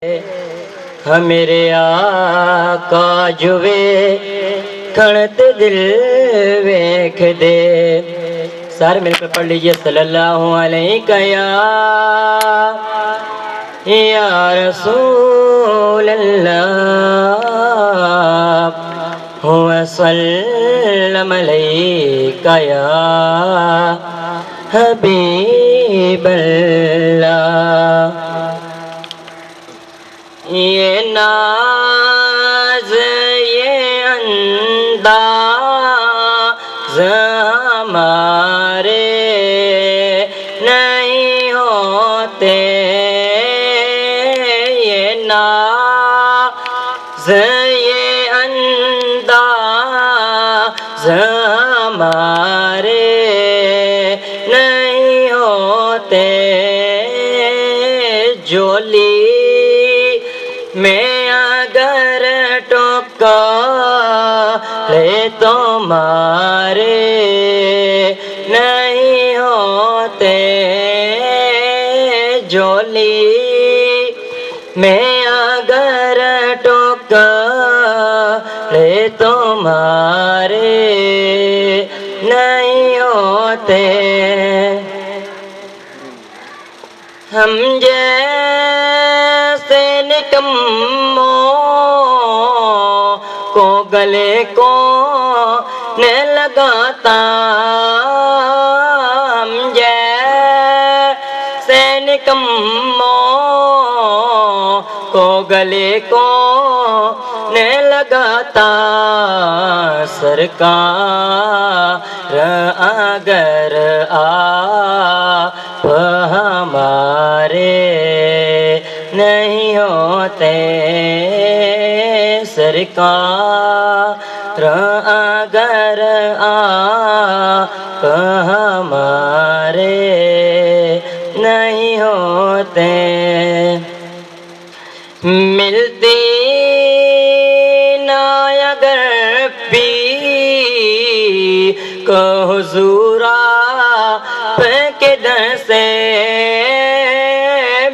میرے آقا جوے کھڑت دل ویکھ دے. سارے مل کر پڑھ لیجئے صلی اللہ علیہ یا رسول اللہ وسلم علیک یا حبیب اللہ. یہ ناز یہ انداز ہمارے نہیں ہوتے. یہ ناز یہ انداز ہمارے نہیں ہوتے. جولی میں اگر ٹکالے تمہارے نہیں ہوتے. جولی میں اگر ٹکالے تمہارے نہیں ہوتے. ہم جیسے نکموں کو گلے کو نہ لگاتا. ہم جیسے نکموں کو گلے کو نہ لگاتا. سرکار اگر آپ ہمارے نہیں ہوتے. سرکار اگر آپ ہمارے نہیں ہوتے. ملتی نہ اگر پیر کو حضور آپ کے در سے.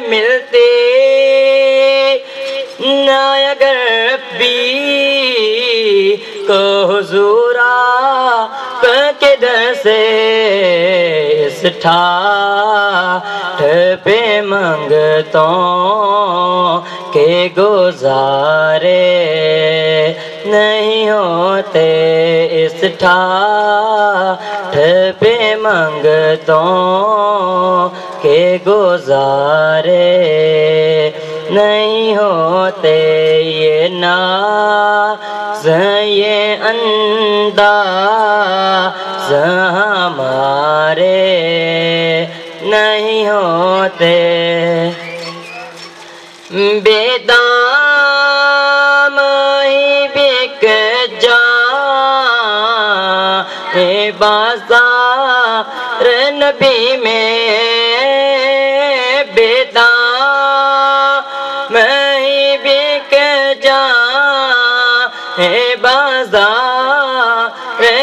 ملتی نہ اگر پیر کو حضور آپ کے در سے. اس ٹھاٹھ پہ منگتوں کے گزارے نہیں ہوتے. اس ٹھاٹھ پہ منگتوں کے گزارے نہیں ہوتے. یہ ناز یہ انداز ہمارے نہیں ہوتے. بے دام ہی بک جائے بازار نبی میں. بے دام ہی بک جائے بازار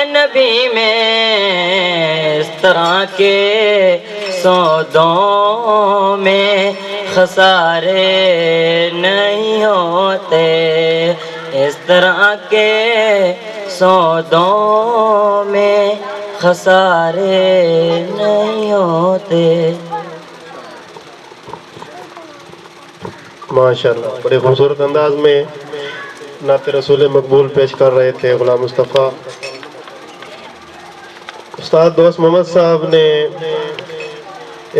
نبی میں. اس طرح کے سودوں میں خسارے نہیں ہوتے. اس طرح کے سودوں میں خسارے نہیں ہوتے. ماشاءاللہ بڑے خوبصورت انداز میں نعت رسول مقبول پیش کر رہے تھے غلام مصطفیٰ. استاد دوست محمد صاحب نے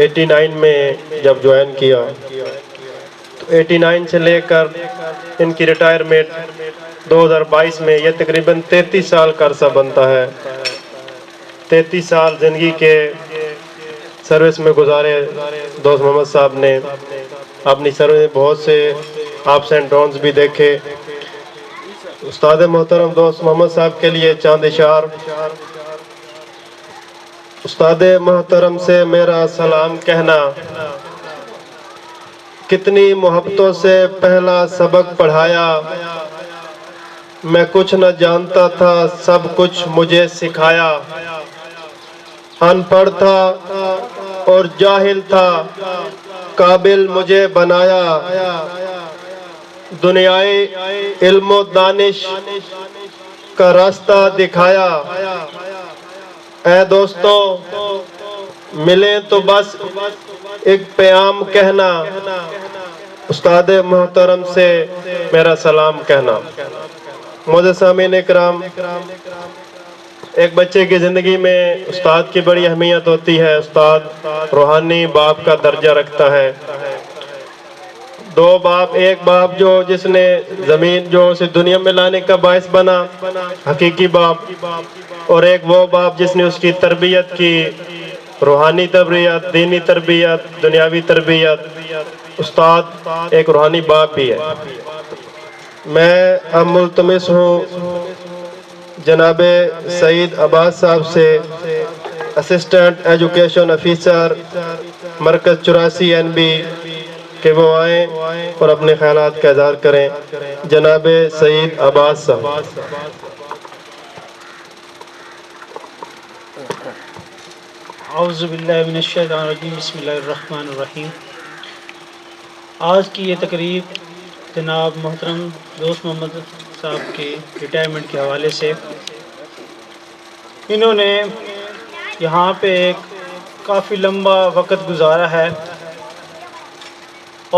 89 میں جب جوائن کیا تو 89 سے لے کر ان کی ریٹائرمنٹ 2022 میں یہ تقریباً 33 سال کا عرصہ بنتا ہے. 33 سال زندگی کے سروس میں گزارے دوست محمد صاحب نے. اپنی سروس میں بہت سے اپس اینڈ ڈاؤنز بھی دیکھے. استاد محترم دوست محمد صاحب کے لیے چاند اشار. استاد محترم سے میرا سلام کہنا. کتنی محبتوں سے پہلا سبق پڑھایا. میں کچھ نہ جانتا تھا سب کچھ مجھے سکھایا. ان پڑھ تھا اور جاہل تھا قابل مجھے بنایا. دنیائے علم و دانش کا راستہ دکھایا۔ اے دوستوں، ملیں تو بس ایک پیام کہنا، استاد محترم سے میرا سلام کہنا۔ معزز سامعین کرام، ایک بچے کی زندگی میں استاد کی بڑی اہمیت ہوتی ہے۔ استاد روحانی باپ کا درجہ رکھتا ہے۔ دو باپ، ایک باپ جس نے زمین جو اسے دنیا میں لانے کا باعث بنا، حقیقی باپ، اور ایک وہ باپ جس نے اس کی تربیت کی، روحانی تربیت، دینی تربیت، دنیاوی تربیت۔ استاد ایک روحانی باپ بھی ہے۔ میں اب ملتمس ہوں جناب سعید عباس صاحب سے، اسسٹنٹ ایجوکیشن آفیسر مرکز 84 NB، کہ وہ آئیں اور اپنے خیالات کا اظہار کریں۔ جناب سعید عباس صاحب۔ اعوذ باللہ من الشیطان الرجیم، بسم اللہ الرحمن الرحیم۔ آج کی یہ تقریب جناب محترم دوست محمد صاحب کے ریٹائرمنٹ کے حوالے سے، انہوں نے یہاں پہ ایک کافی لمبا وقت گزارا ہے،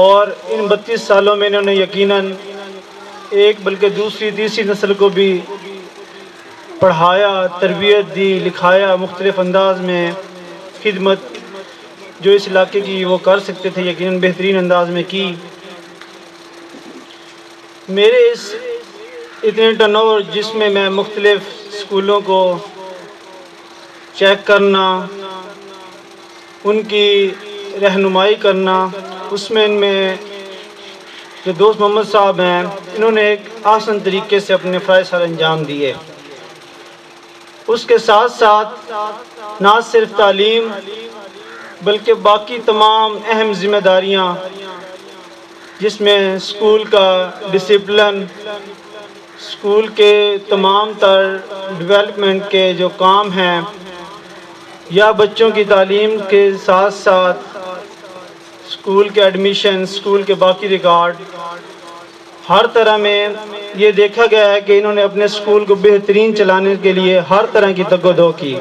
اور ان 32 سالوں میں انہوں نے یقیناً ایک بلکہ دوسری تیسری نسل کو بھی پڑھایا، تربیت دی، لکھایا، مختلف انداز میں خدمت جو اس علاقے کی وہ کر سکتے تھے یقیناً بہترین انداز میں کی۔ میرے اس اتنے ٹرن اوور جس میں میں مختلف اسکولوں کو چیک کرنا، ان کی رہنمائی کرنا، اس میں ان میں جو دوست محمد صاحب ہیں، انہوں نے ایک آسان طریقے سے اپنے فرائض سر انجام دیے۔ اس کے ساتھ ساتھ نہ صرف تعلیم بلکہ باقی تمام اہم ذمہ داریاں، جس میں اسکول کا ڈسپلن، اسکول کے تمام تر ڈیولپمنٹ کے جو کام ہیں، یا بچوں کی تعلیم کے ساتھ ساتھ اسکول کے ایڈمیشن، اسکول کے باقی ریکارڈ، ہر طرح میں یہ دیکھا گیا ہے کہ انہوں نے اپنے اسکول کو بہترین چلانے کے لیے ہر طرح کی تگ و دو کی،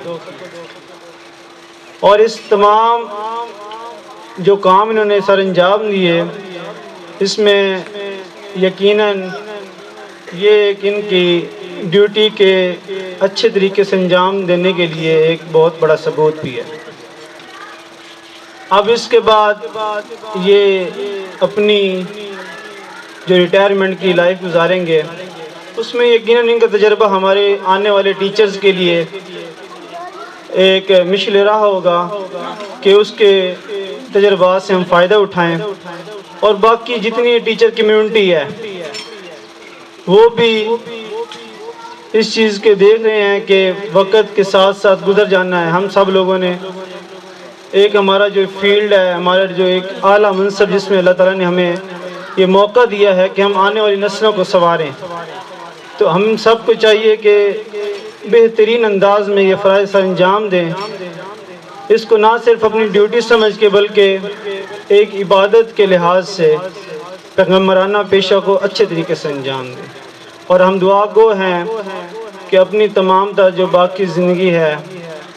اور اس تمام جو کام انہوں نے سر انجام دیے، اس میں یقیناً یہ ایک ان کی ڈیوٹی کے اچھے طریقے سے انجام دینے کے لیے ایک بہت بڑا ثبوت بھی ہے۔ اب اس کے بعد یہ اپنی جو ریٹائرمنٹ کی لائف گزاریں گے، اس میں یقیناً ان کا تجربہ ہمارے آنے والے ٹیچرز کے لیے ایک مشعل راہ ہوگا کہ اس کے تجربات سے ہم فائدہ اٹھائیں، اور باقی جتنی ٹیچر کمیونٹی ہے وہ بھی اس چیز کے دیکھ رہے ہیں کہ وقت کے ساتھ ساتھ گزر جانا ہے۔ ہم سب لوگوں نے ایک ہمارا جو فیلڈ ہے، ہمارا جو ایک اعلیٰ منصب جس میں اللہ تعالیٰ نے ہمیں یہ موقع دیا ہے کہ ہم آنے والی نسلوں کو سنواریں، تو ہم سب کو چاہیے کہ بہترین انداز میں یہ فرائض سر انجام دیں، اس کو نہ صرف اپنی ڈیوٹی سمجھ کے بلکہ ایک عبادت کے لحاظ سے پیغمبرانہ پیشہ کو اچھے طریقے سے انجام دیں۔ اور ہم دعا گو ہیں کہ اپنی تمام تر جو باقی زندگی ہے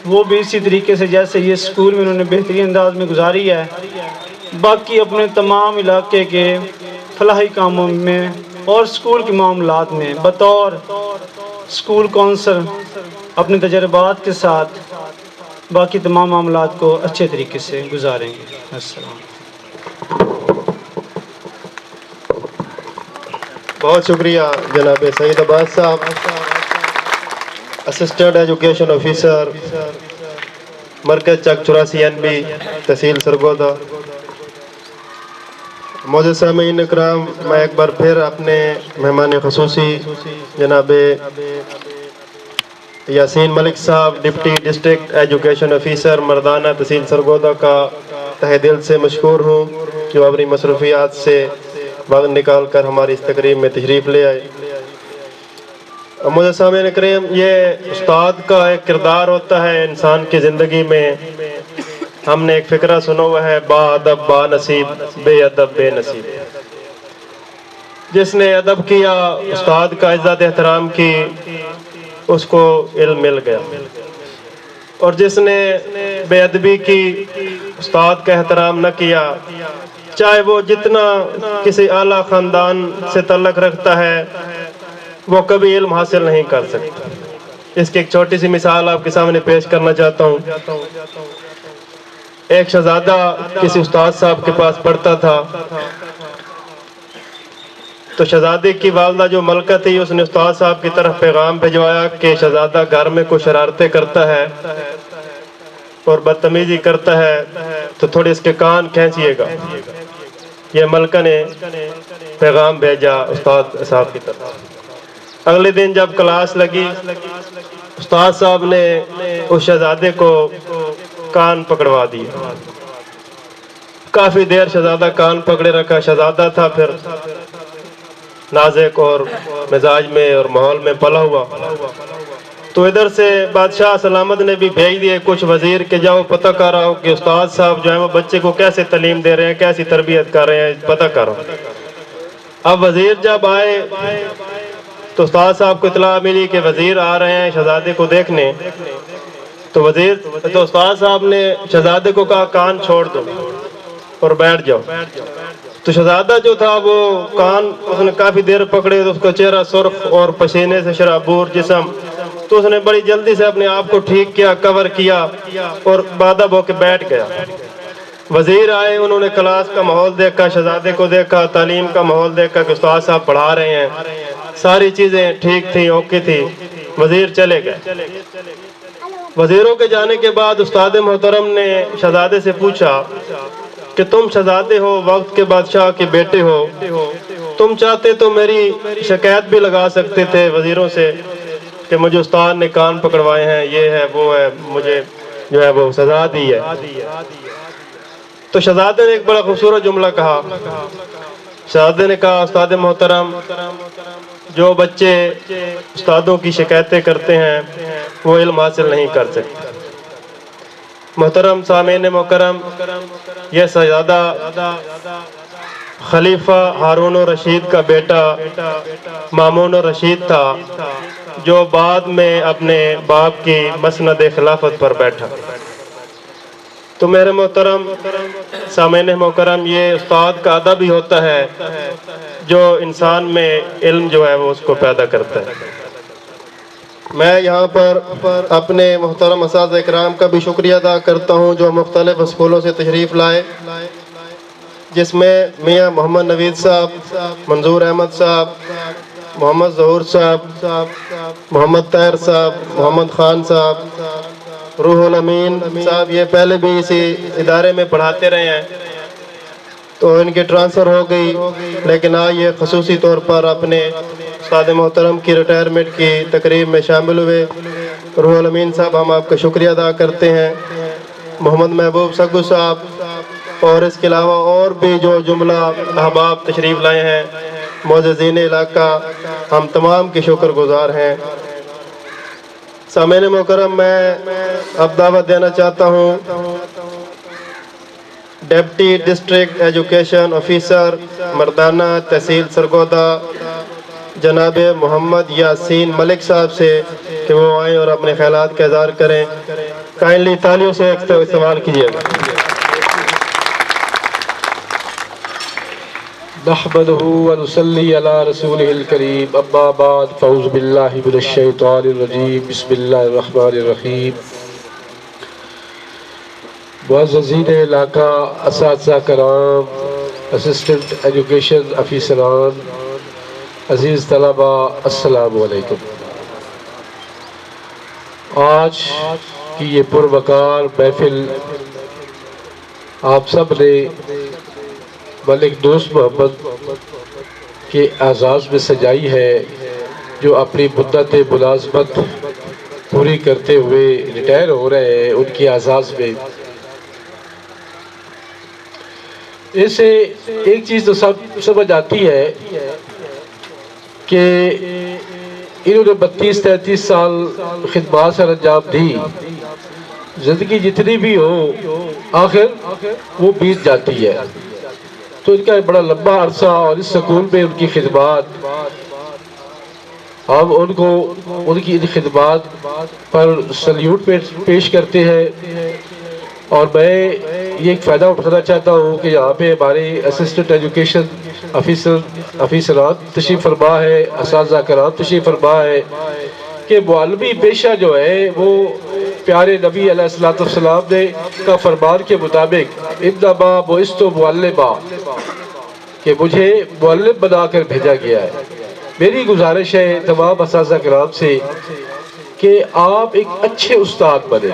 وہ بھی اسی طریقے سے جیسے یہ اسکول میں انہوں نے بہترین انداز میں گزاری ہے، باقی اپنے تمام علاقے کے فلاحی کاموں میں اور اسکول کے معاملات میں بطور اسکول کونسل اپنے تجربات کے ساتھ باقی تمام معاملات کو اچھے طریقے سے گزاریں گے۔ السلام۔ بہت شکریہ جناب سعید عباس صاحب، اسسٹنٹ ایجوکیشن آفیسر مرکز چک 84 NB، تحصیل سرگودا۔ معزز سامعین اکرام، میں ایک بار پھر اپنے مہمان خصوصی جناب یاسین ملک صاحب، ڈپٹی ڈسٹرکٹ ایجوکیشن آفیسر مردانہ، تحصیل سرگودا کا تہہ دل سے مشکور ہوں جو اپنی مصروفیات سے وقت نکال کر ہماری اس تقریب میں تشریف لے آئے۔ معزز سامعین کریم، یہ استاد کا ایک کردار ہوتا ہے انسان کی زندگی میں۔ ہم نے ایک فقرہ سنا ہوا ہے، با ادب با نصیب، بے ادب بے نصیب۔ جس نے ادب کیا، استاد کا عزت احترام کی، اس کو علم مل گیا، اور جس نے بے ادبی کی، استاد کا احترام نہ کیا، چاہے وہ جتنا کسی اعلیٰ خاندان سے تعلق رکھتا ہے، وہ کبھی علم حاصل نہیں کر سکتا۔ اس کی ایک چھوٹی سی مثال آپ کے سامنے پیش کرنا چاہتا ہوں۔ ایک شہزادہ کسی استاد صاحب کے پاس پڑھتا تھا، تو شہزادے کی والدہ جو ملکہ تھی، اس نے استاد صاحب کی طرف پیغام بھجوایا کہ شہزادہ گھر میں کچھ شرارتیں کرتا ہے اور بدتمیزی کرتا ہے، تو تھوڑے اس کے کان کھینچیے گا۔ یہ ملکہ نے پیغام بھیجا استاد صاحب کی طرف۔ اگلے دن جب کلاس لگی، استاد صاحب نے اس شہزادے کو کان پکڑوا دیا۔ کافی دیر شہزادہ کان پکڑے رکھا۔ شہزادہ تھا پھر نازک اور مزاج میں اور ماحول میں پلا ہوا، تو ادھر سے بادشاہ سلامت نے بھی بھیج دیے کچھ وزیر کہ جاؤ پتہ کرو کہ استاد صاحب جو ہیں وہ بچے کو کیسے تعلیم دے رہے ہیں، کیسی تربیت کر رہے ہیں، پتہ کرو۔ اب وزیر جب آئے تو استاد صاحب کو اطلاع ملی کہ وزیر آ رہے ہیں شہزادے کو دیکھنے، تو استاد صاحب نے شہزادے کو کہا کان چھوڑ دو اور بیٹھ جاؤ۔ تو شہزادہ جو تھا وہ کان اس نے کافی دیر پکڑے، تو اس کا چہرہ سرخ اور پسینے سے شرابور جسم، تو اس نے بڑی جلدی سے اپنے آپ کو ٹھیک کیا، کور کیا اور بادب ہو کے بیٹھ گیا۔ وزیر آئے، انہوں نے کلاس کا ماحول دیکھا، شہزادے کو دیکھا، تعلیم کا ماحول دیکھا کہ استاد صاحب پڑھا رہے ہیں، ساری چیزیں ٹھیک تھیں، اوکے تھی۔ وزیر چلے گئے۔ وزیروں کے جانے کے بعد استاد محترم نے شہزادے سے پوچھا کہ تم شہزادے ہو، وقت کے بادشاہ کے بیٹے ہو، تم چاہتے تو میری شکایت بھی لگا سکتے تھے وزیروں سے کہ مجھے استاد نے کان پکڑوائے ہیں، یہ ہے وہ ہے، مجھے جو ہے وہ سزا دی ہے۔ تو شہزادے نے ایک بڑا خوبصورت جملہ کہا۔ شہزادے نے کہا استاد محترم، جو بچے استادوں کی شکایتیں کرتے ہیں وہ علم حاصل نہیں کر سکتے۔ محترم سامعین مکرم، یہ شہزادہ خلیفہ ہارون الرشید کا بیٹا مامون الرشید تھا، جو بعد میں اپنے باپ کی مسند خلافت پر بیٹھا۔ تو میرے محترم سامعین مکرم، یہ استاد کا ادب ہی ہوتا ہے جو انسان میں علم جو ہے وہ اس کو پیدا کرتا ہے۔ میں یہاں پر اپنے محترم اساتذہ اکرام کا بھی شکریہ ادا کرتا ہوں جو مختلف اسکولوں سے تشریف لائے، جس میں میاں محمد نوید صاحب، منظور احمد صاحب، محمد ظہور صاحب، محمد طاہر صاحب، محمد خان صاحب، روح الامین صاحب، یہ پہلے بھی اسی ادارے میں پڑھاتے رہے ہیں، تو ان کی ٹرانسفر ہو گئی، لیکن آج یہ خصوصی طور پر اپنے استاد محترم کی ریٹائرمنٹ کی تقریب میں شامل ہوئے۔ روح الامین صاحب، ہم آپ کا شکریہ ادا کرتے ہیں، محمد محبوب سگو صاحب، اور اس کے علاوہ اور بھی جو جملہ احباب تشریف لائے ہیں، معززین علاقہ، ہم تمام کے شکر گزار ہیں۔ سامعین مکرم، میں اب دعوت دینا چاہتا ہوں ڈپٹی ڈسٹرکٹ ایجوکیشن آفیسر مردانہ تحصیل سرگودا جناب محمد یاسین ملک صاحب سے کہ وہ آئیں اور اپنے خیالات کا اظہار کریں۔ کائنڈلی تالیوں سے استعمال کیجیے گا۔ نحمده ونصلي على رسوله الكريم، اما بعد، فاعوذ بالله من الشیطان الرجیم، بسم اللہ الرحمن الرحیم۔ معززین علاقہ، اساتذہ کرام، اسسٹنٹ ایجوکیشن افیسران، عزیز طلبہ، السلام علیکم۔ آج کی یہ پروقار محفل آپ سب نے ملک دوست محمد کے اعزاز میں سجائی ہے، جو اپنی مدت ملازمت پوری کرتے ہوئے ریٹائر ہو رہے ہیں، ان کی اعزاز میں۔ اس سے ایک چیز تو سمجھ آتی ہے کہ انہوں نے 32-33 سال خدمات سر انجام دی، زندگی جتنی بھی ہو آخر وہ بیت جاتی ہے۔ تو ان کا بڑا لمبا عرصہ اور اس سکول میں ان کی خدمات، ہم ان کو ان کی خدمات پر سلیوٹ پیش کرتے ہیں۔ اور میں یہ ایک فائدہ اٹھانا چاہتا ہوں کہ یہاں پہ ہمارے اسسٹنٹ ایجوکیشن افیسرات تشریف فرما ہے، اساتذہ کرام تشریف فرما ہے کہ معلمی پیشہ جو ہے وہ پیارے نبی علیہ السلام نے کا فرمان کے مطابق انما بعثت معلما، کہ مجھے معلم بنا کر بھیجا گیا ہے۔ میری گزارش ہے تمام اساتذہ کرام سے کہ آپ ایک اچھے استاد بنے۔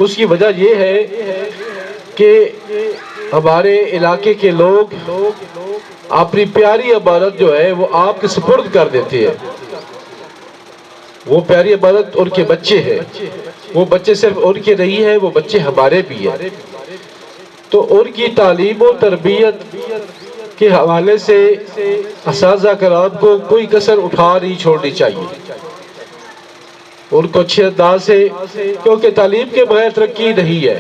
اس کی وجہ یہ ہے کہ ہمارے علاقے کے لوگ اپنی پیاری امانت جو ہے وہ آپ کے سپرد کر دیتے ہیں۔ وہ پیاری امانت ان کے بچے ہیں، وہ بچے صرف ان کے نہیں ہیں، وہ بچے ہمارے بھی ہیں۔ تو ان کی تعلیم و تربیت کے حوالے سے اساتذہ کرام کو کوئی کسر اٹھا نہیں چھوڑنی چاہیے، ان کو اچھے انداز سے، کیونکہ تعلیم کے بغیر ترقی نہیں ہے۔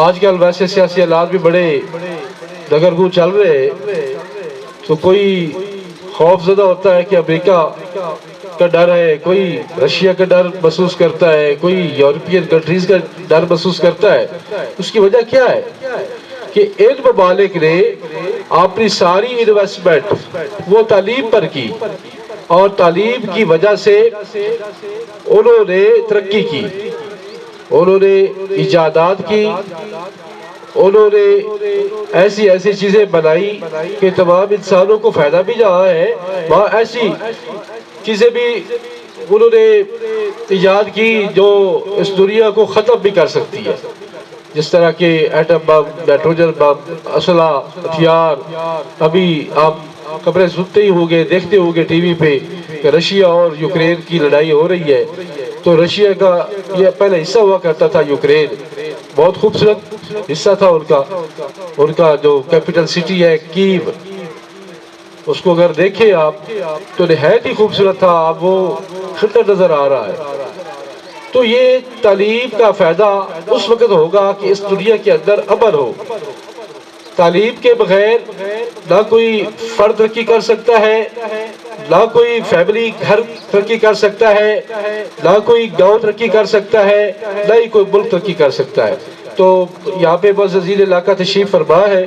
آج کل ویسے سیاسی حالات بھی بڑے دگرگوں چل رہے ہیں، تو کوئی خوف زدہ ہوتا ہے کہ امریکہ کا ڈر ہے، کوئی رشیا کا ڈر محسوس کرتا ہے، کوئی یورپین کنٹریز کا ڈر محسوس کرتا ہے۔ اس کی وجہ کیا ہے کہ ان ممالک نے اپنی ساری انویسٹمنٹ وہ تعلیم پر کی، اور تعلیم کی وجہ سے انہوں نے ترقی کی، انہوں نے ایجادات کی، انہوں نے ایسی چیزیں بنائی کہ تمام انسانوں کو فائدہ بھی جہاں ہے وہاں ایسی چیزیں بھی انہوں نے ایجاد کی جو اس دنیا کو ختم بھی کر سکتی ہے، جس طرح کہ ایٹم بم، نائٹروجن بم، اسلحہ، ہتھیار۔ ابھی آپ خبریں سنتے ہی ہوگے، دیکھتے ہوگے ٹی وی پہ کہ رشیا اور یوکرین کی لڑائی ہو رہی ہے۔ تو رشیا کا یہ پہلے حصہ ہوا کرتا تھا یوکرین، بہت خوبصورت حصہ تھا ان کا جو کیپٹل سٹی ہے کیو، اس کو اگر دیکھیں آپ تو نہایت ہی خوبصورت تھا، اب وہ خطر نظر آ رہا ہے۔ تو یہ تعلیم کا فائدہ اس وقت ہوگا کہ اس دنیا کے اندر امن ہو۔ تعلیم کے بغیر نہ کوئی فرد ترقی کر سکتا ہے، نہ کوئی فیملی گھر ترقی کر سکتا ہے، نہ کوئی گاؤں ترقی کر سکتا ہے، نہ ہی کوئی ملک ترقی کر سکتا ہے۔ تو یہاں پہ بس عزیز علاقہ تشریف فرما ہے،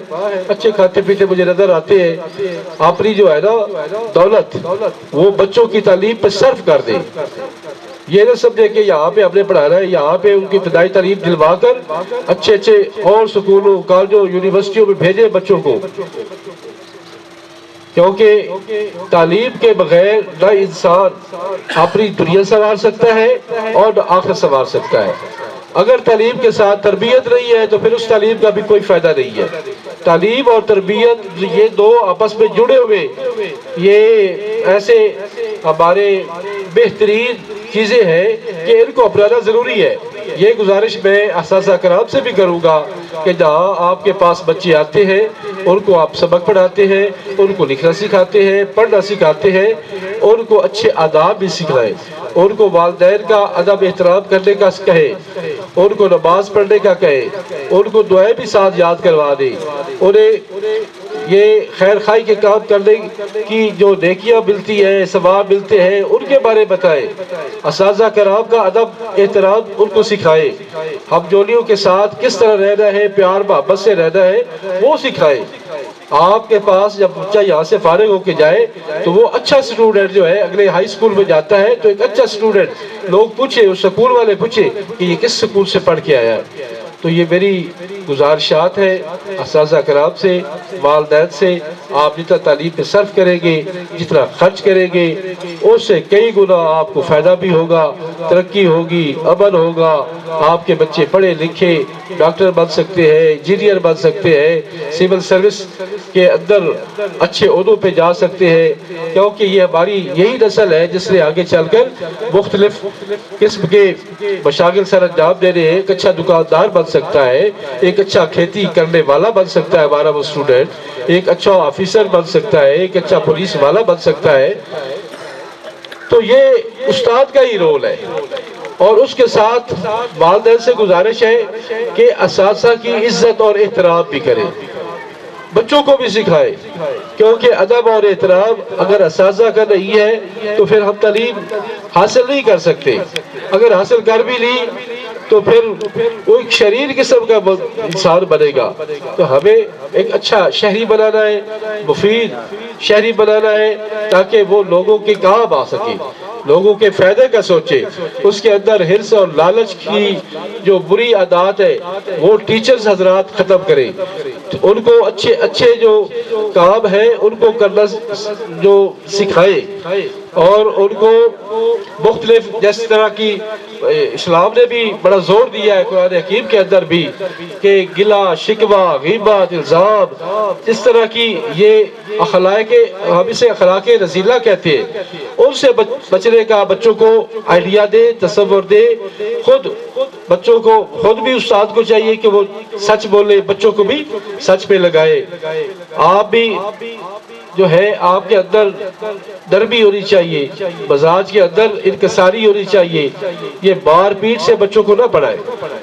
اچھے کھاتے پیتے مجھے نظر آتے ہیں۔ اپنی جو ہے نا دولت وہ بچوں کی تعلیم پہ صرف کر دیں، یہ نہ سمجھے کہ یہاں پہ ہم نے پڑھانا ہے، یہاں پہ ان کی ابتدائی تعلیم دلوا کر اچھے اور سکولوں، کالجوں، یونیورسٹیوں میں بھیجے بچوں کو، کیونکہ تعلیم کے بغیر نہ انسان اپنی دنیا سنوار سکتا ہے اور نہ آخرت سنوار سکتا ہے۔ اگر تعلیم کے ساتھ تربیت نہیں ہے تو پھر اس تعلیم کا بھی کوئی فائدہ نہیں ہے۔ تعلیم اور تربیت یہ دو آپس میں جڑے ہوئے، یہ ایسے ہمارے بہترین چیزیں ہیں کہ ان کو اپنانا ضروری ہے۔ یہ گزارش میں اساتذہ کرام سے بھی کروں گا کہ جہاں آپ کے پاس بچے آتے ہیں ان کو آپ سبق پڑھاتے ہیں، ان کو لکھنا سکھاتے ہیں، پڑھنا سکھاتے ہیں، ان کو اچھے آداب بھی سکھائیں، ان کو والدین کا ادب احترام کرنے کا کہے، ان کو نماز پڑھنے کا کہے، ان کو دعائیں بھی ساتھ یاد کروا دے، انہیں یہ خیر خواہی کے کام کرنے کی جو نیکیاں ملتی ہیں، ثواب ملتے ہیں، ان کے بارے بتائے۔ اساتذہ کرام کا ادب احترام ان کو سکھائے، ہم جولیوں کے ساتھ کس طرح رہنا ہے، پیار محبت سے رہنا ہے وہ سکھائے۔ آپ کے پاس جب بچہ یہاں سے فارغ ہو کے جائے تو وہ اچھا سٹوڈنٹ جو ہے اگلے ہائی اسکول میں جاتا ہے تو ایک اچھا سٹوڈنٹ، لوگ پوچھے، اس سکول والے پوچھے کہ یہ کس سکول سے پڑھ کے آیا ہے۔ تو یہ میری گزارشات ہے اساتذہ کرام سے، والدین سے، آپ جتنا تعلیم پہ صرف کریں گے، جتنا خرچ کریں گے، اس سے کئی گنا آپ کو فائدہ بھی ہوگا، ترقی ہوگی، امن ہوگا، آپ کے بچے پڑھے لکھے ڈاکٹر بن سکتے ہیں، انجینئر بن سکتے ہیں، سول سروس کے اندر اچھے عہدوں پہ جا سکتے ہیں، کیونکہ یہ ہماری یہی نسل ہے جس نے آگے چل کر مختلف قسم کے مشاغل سر انجام دینے، ایک اچھا دکاندار بن سکتا ہے، ایک اچھا کھیتی کرنے والا بن سکتا ہے ہمارا وہ اسٹوڈنٹ، ایک اچھا آفیسر بن سکتا ہے، ایک اچھا پولیس والا بن سکتا ہے۔ تو یہ استاد کا ہی رول ہے، اور اس کے ساتھ والدین سے گزارش ہے کہ اساتذہ کی عزت اور احترام بھی کرے، بچوں کو بھی سکھائے، کیونکہ ادب اور احترام اگر اساتذہ کا نہیں ہے تو پھر ہم تعلیم حاصل نہیں کر سکتے، اگر حاصل کر بھی لی تو پھر وہ ایک شریر قسم کا انسان بنے گا۔ تو ہمیں ایک اچھا شہری بنانا ہے، مفید شہری بنانا ہے، تاکہ وہ لوگوں کے کام آ سکے، لوگوں کے فائدے کا سوچے، اس کے اندر حرص اور لالچ کی جو بری عادات ہے وہ ٹیچرز حضرات ختم کریں، ان کو اچھے جو کام ہے ان کو کرنا جو سکھائے، اور ان کو مختلف جس طرح کی اسلام نے بھی بڑا زور دیا ہے قرآن حکیم کے اندر بھی کہ گلہ شکوہ غیبت الزام، اس طرح کی یہ اخلاق، ہم اسے اخلاق رذیلہ کہتے ہیں، ان سے بچنے کا بچوں کو آئیڈیا دے، تصور دے، خود بچوں کو خود بھی استاد کو چاہیے کہ وہ سچ بولے، بچوں کو بھی سچ پہ لگائے، آپ بھی جو ہے آپ کے اندر نرمی ہونی چاہیے، مزاج کے اندر انکساری ہونی چاہیے، یہ مار پیٹ سے بچوں کو نہ پڑھائے،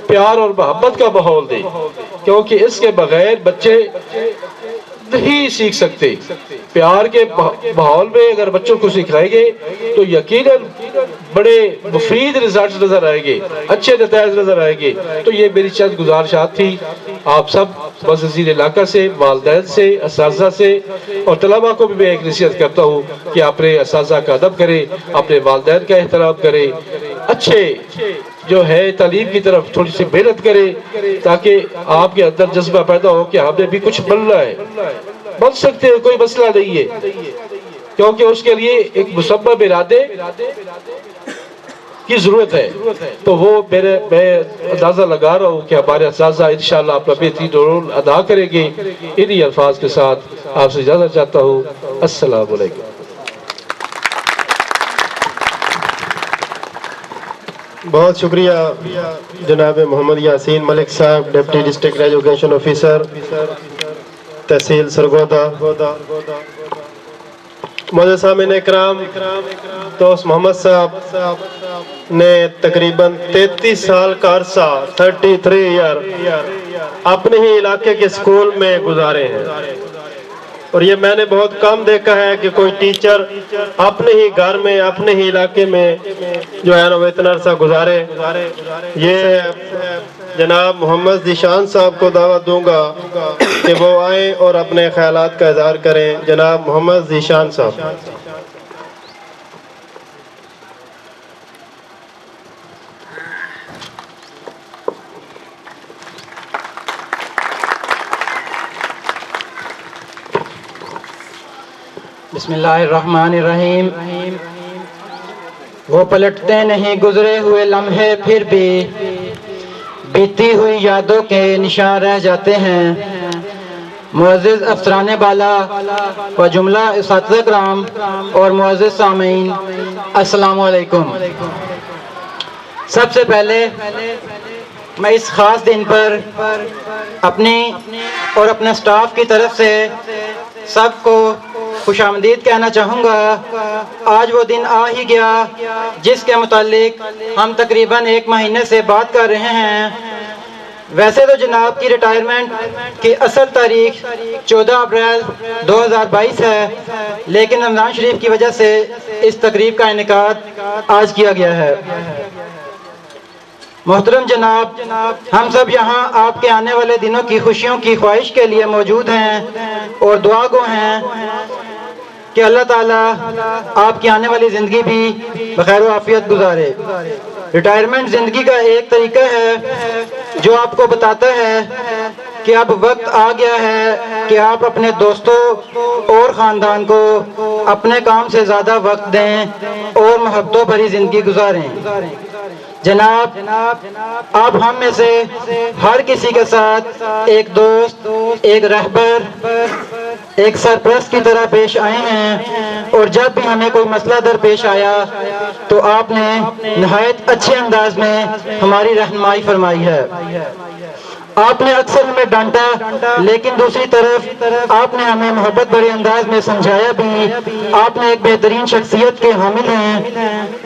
پیار اور محبت کا ماحول دے، کیونکہ اس کے بغیر بچے نہیں سیکھ سکتے۔ پیار کے ماحول میں اگر بچوں کو سکھائیں گے تو یقیناً بڑے مفید رزلٹ نظر آئیں گے، اچھے نتائج نظر آئیں گے۔ تو یہ میری چند گزارشات تھی آپ سب معززین علاقہ سے، والدین سے، اساتذہ سے، اور طلباء کو بھی میں ایک نصیحت کرتا ہوں کہ اپنے اساتذہ کا ادب کرے، اپنے والدین کا احترام کرے، اچھے جو ہے تعلیم کی طرف تھوڑی سی محنت کرے، تاکہ آپ کے اندر جذبہ پیدا ہو کہ ہم نے بھی کچھ بننا ہے، بن سکتے ہیں، کوئی مسئلہ نہیں ہے، کیونکہ اس کے لیے ایک مسبب ارادے کی ضرورت ہے۔ تو وہ میں اندازہ لگا رہا ہوں کہ ہمارے اساتذہ انشاءاللہ اپنا بہترین رول ادا کریں گے۔ انہی الفاظ کے ساتھ آپ سے اجازت چاہتا ہوں۔ السلام علیکم۔ بہت شکریہ جناب محمد یاسین ملک صاحب، ڈپٹی ڈسٹرکٹ ایجوکیشن آفیسر تحصیل سرگودا۔ معزز سامعین اکرام، دوست محمد صاحب نے تقریباً 33 سال کا عرصہ 33 ایئر اپنے ہی علاقے کے اسکول میں گزارے ہیں، اور یہ میں نے بہت کم دیکھا ہے کہ کوئی ٹیچر اپنے ہی گھر میں، اپنے ہی علاقے میں جو ہے نا وہ اتنا عرصہ گزارے۔ یہ جناب محمد ذیشان صاحب کو دعوت دوں گا کہ وہ آئیں اور اپنے خیالات کا اظہار کریں۔ جناب محمد ذیشان صاحب۔ بسم اللہ الرحمن الرحیم۔ وہ پلٹتے نہیں گزرے ہوئے لمحے، پھر بھی بیتی ہوئی یادوں کے نشان رہ جاتے ہیں۔ معزز افسران بالا و جملہ اساتذہ کرام اور معزز سامعین، السلام علیکم۔ سب سے پہلے میں اس خاص دن پر اپنی اور اپنے سٹاف کی طرف سے سب کو خوش آمدید کہنا چاہوں گا۔ آج وہ دن آ ہی گیا جس کے متعلق ہم تقریباً 1 مہینے سے بات کر رہے ہیں۔ ویسے تو جناب کی ریٹائرمنٹ کی اصل تاریخ 14 اپریل 2022 ہے، لیکن رمضان شریف کی وجہ سے اس تقریب کا انعقاد آج کیا گیا ہے۔ محترم جناب، ہم سب یہاں آپ کے آنے والے دنوں کی خوشیوں کی خواہش کے لیے موجود ہیں اور دعا گو ہیں کہ اللہ تعالیٰ آپ کی آنے والی زندگی بھی بخیر و عافیت گزارے۔ ریٹائرمنٹ زندگی کا ایک طریقہ ہے جو آپ کو بتاتا ہے کہ اب وقت آ گیا ہے کہ آپ اپنے دوستوں اور خاندان کو اپنے کام سے زیادہ وقت دیں اور محبتوں بھری زندگی گزاریں۔ جناب، آپ ہم میں سے ہر کسی کے ساتھ ایک دوست، ایک رہبر، ایک سرپرست کی طرح پیش آئے ہیں، اور جب بھی ہمیں کوئی مسئلہ درپیش آیا تو آپ نے نہایت اچھے انداز میں ہماری رہنمائی فرمائی ہے۔ آپ نے اکثر ہمیں ڈانٹا، لیکن دوسری طرف آپ نے ہمیں محبت بھرے انداز میں سمجھایا بھی۔ آپ نے ایک بہترین شخصیت کے حامل ہیں۔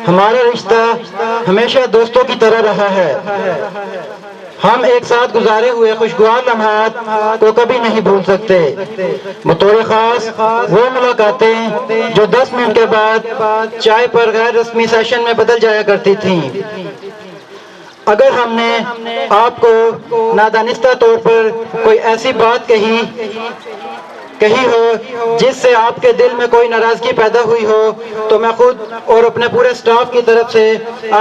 ہمارا رشتہ ہمیشہ دوستوں کی طرح رہا ہے۔ ہم ایک ساتھ گزارے ہوئے خوشگوار لمحات کو کبھی نہیں بھول سکتے، بطور خاص وہ ملاقاتیں جو 10 منٹ کے بعد چائے پر غیر رسمی سیشن میں بدل جایا کرتی تھیں۔ اگر ہم نے آپ کو نادانستہ طور پر کوئی ایسی بات کہی ہو جس سے آپ کے دل میں کوئی ناراضگی پیدا ہوئی ہو، تو میں خود اور اپنے پورے سٹاف کی طرف سے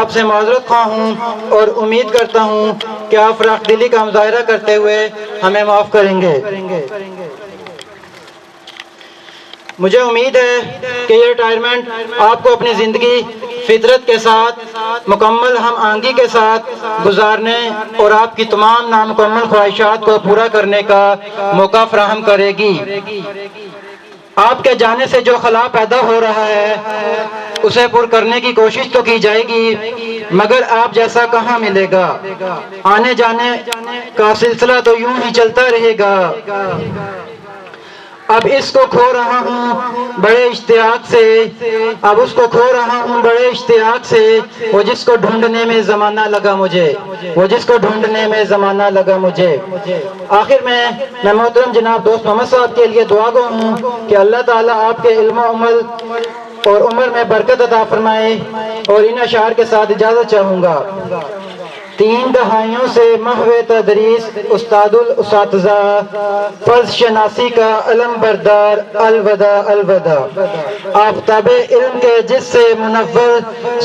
آپ سے معذرت خواہ ہوں اور امید کرتا ہوں کہ آپ فراخ دلی کا مظاہرہ کرتے ہوئے ہمیں معاف کریں گے۔ مجھے امید ہے کہ یہ ریٹائرمنٹ آپ کو اپنی زندگی فطرت کے ساتھ مکمل ہم آہنگی کے ساتھ گزارنے اور آپ کی تمام نامکمل خواہشات کو پورا کرنے کا موقع فراہم کرے گی۔ آپ کے جانے سے جو خلا پیدا ہو رہا ہے اسے پر کرنے کی کوشش تو کی جائے گی، مگر آپ جیسا کہاں ملے گا؟ آنے جانے کا سلسلہ تو یوں ہی چلتا رہے گا۔ اب اس کو کھو رہا ہوں بڑے اشتیاق سے، اب اس کو کھو رہا ہوں بڑے اشتیاق سے، وہ جس کو ڈھونڈنے میں زمانہ لگا مجھے، وہ جس کو ڈھونڈنے میں زمانہ لگا مجھے۔ آخر میں محترم جناب دوست محمد صاحب کے لیے دعا گو ہوں کہ اللہ تعالیٰ آپ کے علم و عمل اور عمر میں برکت عطا فرمائے، اور ان اشعار کے ساتھ اجازت چاہوں گا۔ 3 دہائیوں سے محو تدریس، استاد الاساتذہ، فرض شناسی کا علم بردار، الوداع الوداع۔ آفتاب علم کے جس سے منور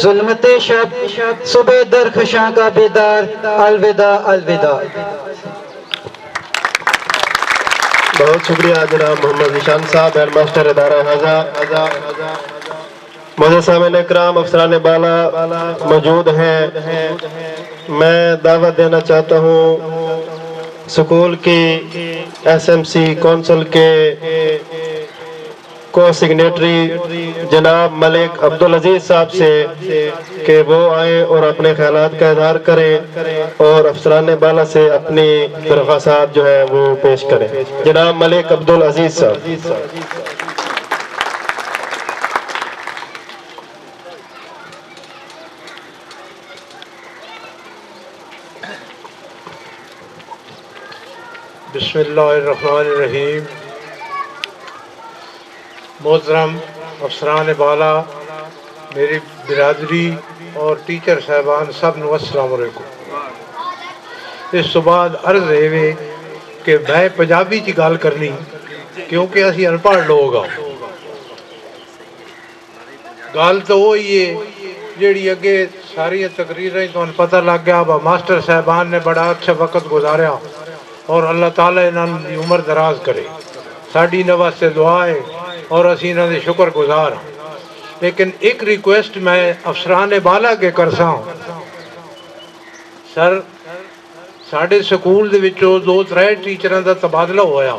ظلمت شب، صبح درخشاں کا بیدار، الوداع الوداع۔ بہت شکریہ جناب محمد ذیشان صاحب، ہیڈ ماسٹر ادارہ حاضہ۔ معزز سامعین اکرام، افسران بالا موجود ہیں۔ میں دعوت دینا چاہتا ہوں سکول کی SMC کونسل کے کو سگنیٹری جناب ملک عبدالعزیز صاحب سے کہ وہ آئیں اور اپنے خیالات کا اظہار کریں اور افسران بالا سے اپنی درخواستات جو ہے وہ پیش کریں۔ جناب ملک عبدالعزیز صاحب۔ بسم اللہ الرحمن الرحیم۔ محترم افسران بالا، میری برادری اور ٹیچر صاحبان سب نو السلام علیکم۔ اس تو بعد عرض ہے کہ میں پنجابی چ گل کرنی کیونکہ اسی انپڑھ لوگ ہاں۔ گل تو وہی ہے جیڑی اگے ساری تقریریں تو پتہ لگ گیا، ماسٹر صاحبان نے بڑا اچھا وقت گزاریا اور اللہ تعالیٰ انہوں نے عمر دراز کرے، ساڑی انہوں واسطے دعا ہے اور اسی انہوں نے شکر گزار ہوں۔ لیکن ایک ریکویسٹ میں افسران بالا کے کرساں، سر ساڑے سکول دے وچوں 2-3 ٹیچراں دا تبادلہ ہویا،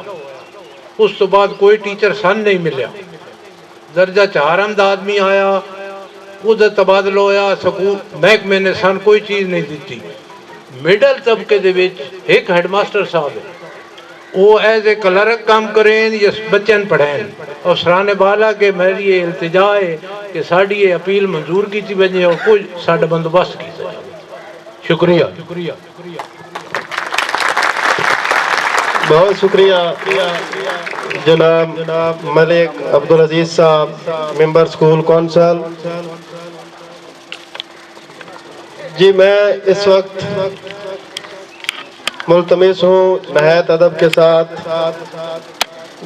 اس تو بعد کوئی ٹیچر سن نہیں ملیا۔ درجہ 4 دا آدمی آیا، وہ دا تبادلہ ہویا، سکول محکمے نے سن کوئی چیز نہیں دیتی۔ میڈل طبقے دے وچ ایک ہیڈ ماسٹر صاحب ہے، وہ ایز اے کلرک کام کریں یا بچن پڑھیں۔ افسران بالا کے میری یہ التجا ہے کہ ساڑی یہ اپیل منظور کی تھی بجے اور کوئی ساڑا بندوبست کی جائے۔ شکریہ۔ بہت شکریہ جناب ملک عبدالعزیز صاحب، ممبر سکول کونسل۔ جی میں اس وقت ملتمس ہوں نہایت ادب کے ساتھ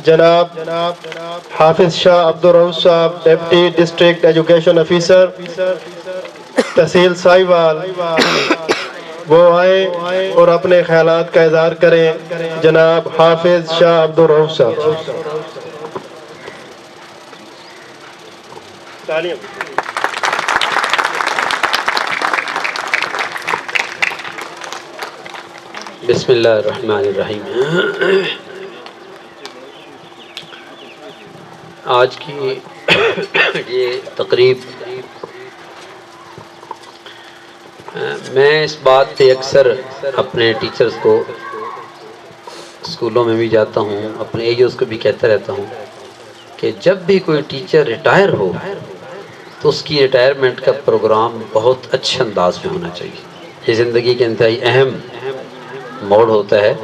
جناب حافظ شاہ عبدالرؤف صاحب، ڈپٹی ڈسٹرکٹ ایجوکیشن آفیسر تحصیل ساہیوال، وہ آئیں اور اپنے خیالات کا اظہار کریں۔ جناب حافظ شاہ عبدالرؤف صاحب۔ بسم اللہ الرحمن الرحیم۔ آج کی یہ تقریب میں اس بات پہ اکثر اپنے ٹیچرز کو اسکولوں میں بھی جاتا ہوں، اپنے ایجوز کو بھی کہتا رہتا ہوں کہ جب بھی کوئی ٹیچر ریٹائر ہو تو اس کی ریٹائرمنٹ کا پروگرام بہت اچھے انداز میں ہونا چاہیے. یہ زندگی کے انتہائی اہم موڑ ہوتا ہے،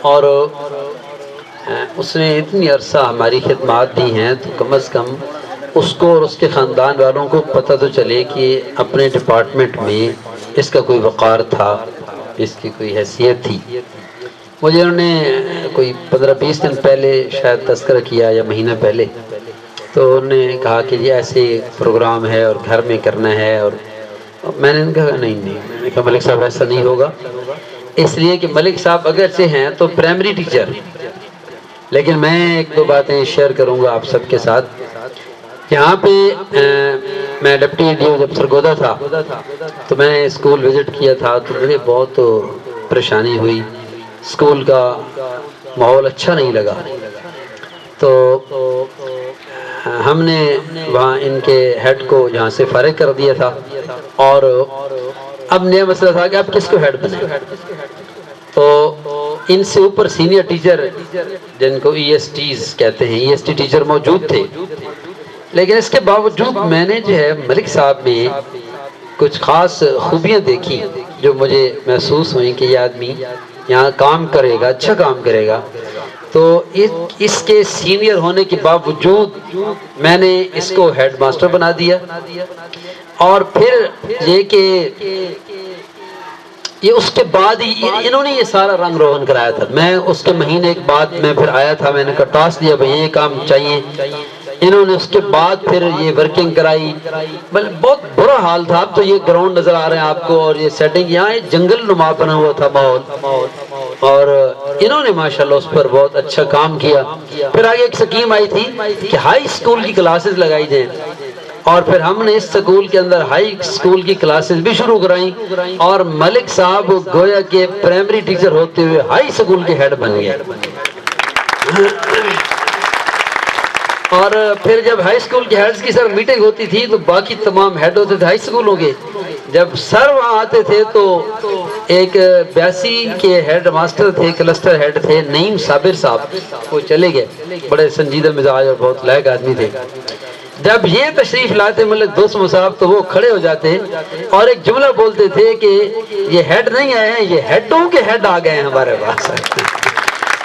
اور اس نے اتنی عرصہ ہماری خدمات دی ہیں تو کم از کم اس کو اور اس کے خاندان والوں کو پتہ تو چلے کہ اپنے ڈپارٹمنٹ میں اس کا کوئی وقار تھا، اس کی کوئی حیثیت تھی. مجھے انہوں نے کوئی 15-20 دن پہلے شاید تذکرہ کیا یا مہینہ پہلے، تو انہوں نے کہا کہ یہ ایسے پروگرام ہے اور گھر میں کرنا ہے، اور میں نے کہا نہیں، میں نے کہا ملک صاحب ایسا نہیں ہوگا، اس لیے کہ ملک صاحب اگرچہ ہیں تو پرائمری ٹیچر، لیکن میں ایک دو باتیں شیئر کروں گا آپ سب کے ساتھ. یہاں پہ میں ڈپٹی ڈی او جب سرگودا تھا تو میں نے اسکول وزٹ کیا تھا، تو مجھے بہت پریشانی ہوئی، اسکول کا ماحول اچھا نہیں لگا. تو ہم نے وہاں ان کے ہیڈ کو یہاں سے فارغ کر دیا تھا، اور اب نیا مسئلہ تھا کہ آپ کس کو ہیڈ بنائیں. تو ان سے اوپر سینئر ٹیچر جن کو ای ایس ٹیز کہتے ہیں، ای ایس ٹی ٹیچر موجود تھے، لیکن اس کے باوجود میں نے جو ہے ملک صاحب میں کچھ خاص خوبیاں دیکھی جو مجھے محسوس ہوئیں کہ یہ آدمی یہاں کام کرے گا، اچھا کام کرے گا. تو اس کے سینئر ہونے کے باوجود میں نے اس کو ہیڈ ماسٹر بنا دیا. اور پھر یہ کہ یہ اس کے بعد ہی انہوں نے یہ سارا رنگ روغن کرایا تھا. میں اس کے مہینے ایک بعد میں پھر آیا تھا، میں نے کہا ٹاسک دیا بھائی یہ کام چاہیے. انہوں نے اس کے بعد پھر یہ ورکنگ کرائی، بہت برا حال تھا. اب تو یہ گراؤنڈ نظر آ رہے ہیں آپ کو، اور یہ سیٹنگ یہاں جنگل نما بنا ہوا تھا ماحول، اور انہوں نے ماشاءاللہ اس پر بہت اچھا کام کیا. پھر آگے ایک سکیم آئی تھی کہ ہائی اسکول کی کلاسز لگائی جائیں، اور پھر ہم نے اس سکول کے اندر ہائی اسکول کی کلاسز بھی شروع کرائیں، اور ملک صاحب گویا کہ پرائمری ٹیچر ہوتے ہوئے ہائی اسکول کے ہیڈ بن گئے. اور پھر جب ہائی اسکول کے ہیڈز کی سر میٹنگ ہوتی تھی تو باقی تمام ہیڈ ہوتے تھے ہائی اسکولوں کے. جب سر وہاں آتے تھے تو ایک 82 کے ہیڈ ماسٹر تھے، کلسٹر ہیڈ تھے نعیم صابر صاحب، وہ چلے گئے، بڑے سنجیدہ مزاج اور بہت لائق آدمی تھے. جب یہ تشریف لاتے ملک دوستم صاحب تو وہ کھڑے ہو جاتے اور ایک جملہ بولتے تھے کہ یہ ہیڈ نہیں آئے ہیں، یہ ہیڈوں کے ہیڈ آ گئے ہیں ہمارے پاس.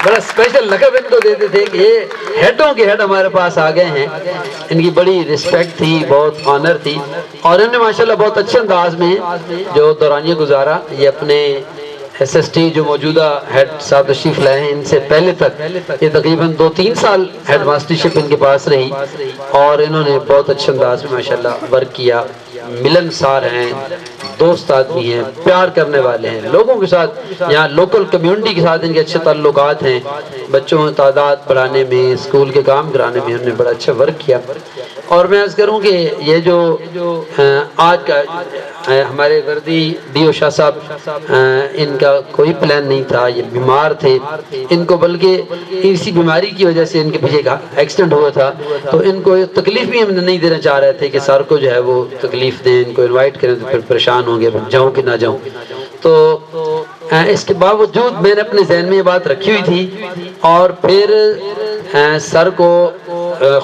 بڑا اسپیشل لقب ان کو دیتے تھے کہ یہ ہیڈوں کے ہیڈ ہمارے پاس آ گئے ہیں. ان کی بڑی رسپیکٹ تھی، بہت آنر تھی، اور انہوں نے ماشاءاللہ بہت اچھے انداز میں جو دورانیہ گزارا. یہ اپنے ایس ایس ٹی جو موجودہ ہیڈ صاحب تشریف لائے ہیں، ان سے پہلے تک یہ تقریباً 2-3 سال ہیڈ ماسٹرشپ ان کے پاس رہی، اور انہوں نے بہت اچھے انداز میں ماشاءاللہ ورک کیا. ملنسار ہیں، دوست آدمی ہیں، پیار کرنے والے ہیں لوگوں کے ساتھ. یہاں لوکل کمیونٹی کے ساتھ ان کے اچھے تعلقات ہیں. بچوں کی تعداد بڑھانے میں، اسکول کے کام کرانے میں انہوں نے بڑا اچھا ورک کیا. اور میں عرض کروں کہ یہ جو آج کا ہمارے وردی ڈی او شاہ صاحب، ان کا کوئی پلان نہیں تھا، یہ بیمار تھے. ان کو بلکہ اسی بیماری کی وجہ سے ان کے پیچھے ایکسیڈنٹ ہوا تھا، تو ان کو تکلیف بھی ہم نہیں دینا چاہ رہے تھے کہ سر کو جو ہے وہ تکلیف دیں، ان کو انوائٹ کریں تو پھر پریشان ہوں گے جاؤں کہ نہ جاؤں. تو اس کے باوجود میں نے اپنے ذہن میں یہ بات رکھی ہوئی تھی، اور پھر سر کو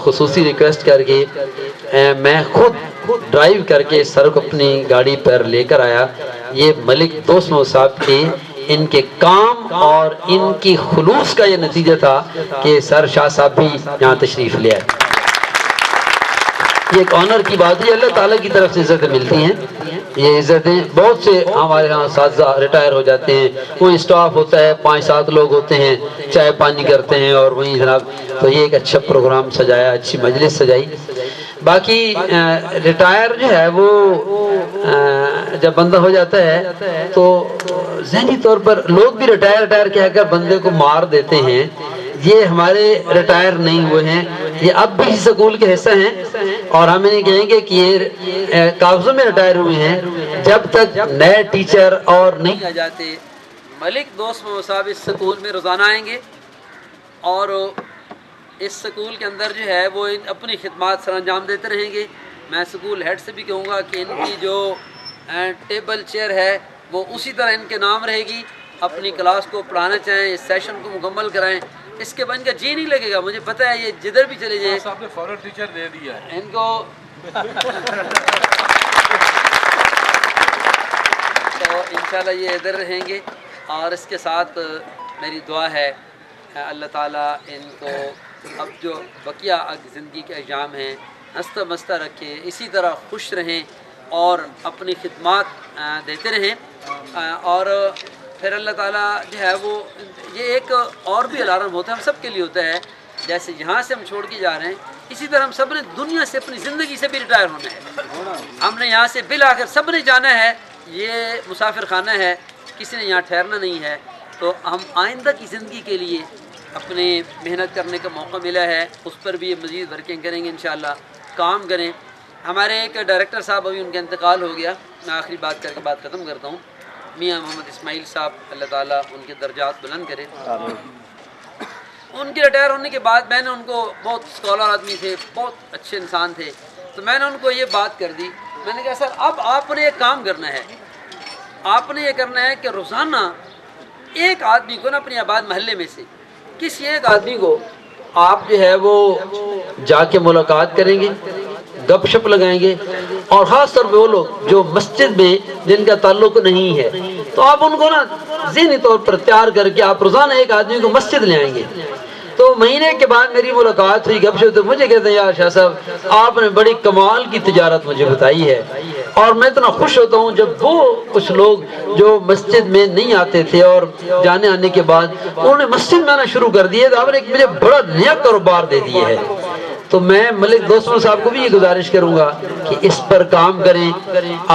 خصوصی ریکویسٹ کر کے میں خود ڈرائیو کر کے سر کو اپنی گاڑی پر لے کر آیا. یہ ملک دوستم صاحب کے ان کے کام اور ان کی خلوص کا یہ نتیجہ تھا کہ سر شاہ صاحب بھی یہاں تشریف لے آئے. یہ ایک آنر کی بات ہے، اللہ تعالیٰ کی طرف سے عزتیں ملتی ہیں. یہ عزتیں بہت سے ہمارے ہاں اساتذہ ریٹائر ہو جاتے ہیں، وہیں اسٹاف ہوتا ہے 5-7 لوگ ہوتے ہیں، چائے پانی کرتے ہیں اور وہیں جناب. تو یہ ایک اچھا پروگرام سجایا، اچھی مجلس سجائی. باقی ریٹائر جو ہے وہ جب بندہ ہو جاتا ہے تو ذہنی طور پر لوگ بھی ریٹائر کہہ کر بندے کو مار دیتے ہیں. یہ ہمارے ریٹائر نہیں ہوئے ہیں، یہ اب بھی سکول کے حصہ ہیں، اور ہم انہیں کہیں گے کہ یہ کاغذوں میں ریٹائر ہوئے ہیں. جب تک نئے ٹیچر اور نہیں آ جاتے، ملک دوستم صاحب اس سکول میں روزانہ آئیں گے، اور اس سکول کے اندر جو ہے وہ اپنی خدمات سر انجام دیتے رہیں گے. میں سکول ہیڈ سے بھی کہوں گا کہ ان کی جو ٹیبل چیئر ہے وہ اسی طرح ان کے نام رہے گی، اپنی کلاس کو پڑھانا چاہیں، اس سیشن کو مکمل کرائیں، اس کے بعد ان کا جی نہیں لگے گا. مجھے پتہ ہے یہ جدھر بھی چلے جائیں صاحب نے فورن ٹیچر دے دیا ہے ان کو تو انشاءاللہ یہ ادھر رہیں گے. اور اس کے ساتھ میری دعا ہے اللہ تعالیٰ ان کو اب جو بقیہ زندگی کے ایام ہیں ہنستا مستہ رکھے، اسی طرح خوش رہیں اور اپنی خدمات دیتے رہیں. اور پھر اللہ تعالیٰ جو ہے وہ یہ ایک اور بھی الارم ہوتا ہے، ہم سب کے لیے ہوتا ہے. جیسے یہاں سے ہم چھوڑ کے جا رہے ہیں، اسی طرح ہم سب نے دنیا سے اپنی زندگی سے بھی ریٹائر ہونا ہے. ہم نے یہاں سے بالآخر سب نے جانا ہے. یہ مسافر خانہ ہے، کسی نے یہاں ٹھہرنا نہیں ہے. تو ہم آئندہ کی زندگی کے لیے اپنے محنت کرنے کا موقع ملا ہے، اس پر بھی مزید ورکنگ کریں گے انشاءاللہ، کام کریں. ہمارے ایک ڈائریکٹر صاحب ابھی ان کا انتقال ہو گیا، میں آخری بات کر کے بات ختم کرتا ہوں. میاں محمد اسماعیل صاحب، اللہ تعالیٰ ان کے درجات بلند کرے. ان کے ریٹائر ہونے کے بعد میں نے ان کو، بہت اسکالر آدمی تھے، بہت اچھے انسان تھے، تو میں نے ان کو یہ بات کر دی. میں نے کہا سر اب آپ نے ایک کام کرنا ہے، آپ نے یہ کرنا ہے کہ روزانہ ایک آدمی کو نا اپنی آباد محلے میں سے کسی ایک آدمی کو آپ جو ہے وہ جا کے ملاقات کریں گے، گپ شپ لگائیں گے. اور خاص طور پہ وہ لوگ جو مسجد میں جن کا تعلق نہیں ہے، تو آپ ان کو نا ذہنی طور پر تیار کر کے آپ روزانہ ایک آدمی کو مسجد لے آئیں گے. تو مہینے کے بعد میری ملاقات ہوئی، گپ شپ، تو مجھے کہتے ہیں یار شاہ صاحب آپ نے بڑی کمال کی تجارت مجھے بتائی ہے. اور میں اتنا خوش ہوتا ہوں جب وہ کچھ لوگ جو مسجد میں نہیں آتے تھے اور جانے آنے کے بعد انہوں نے مسجد میں آنا شروع کر دیے، تو آپ نے مجھے بڑا نیا کاروبار دے دیے ہے. تو میں ملک دوستوں صاحب کو بھی یہ گزارش کروں گا کہ اس پر کام کریں.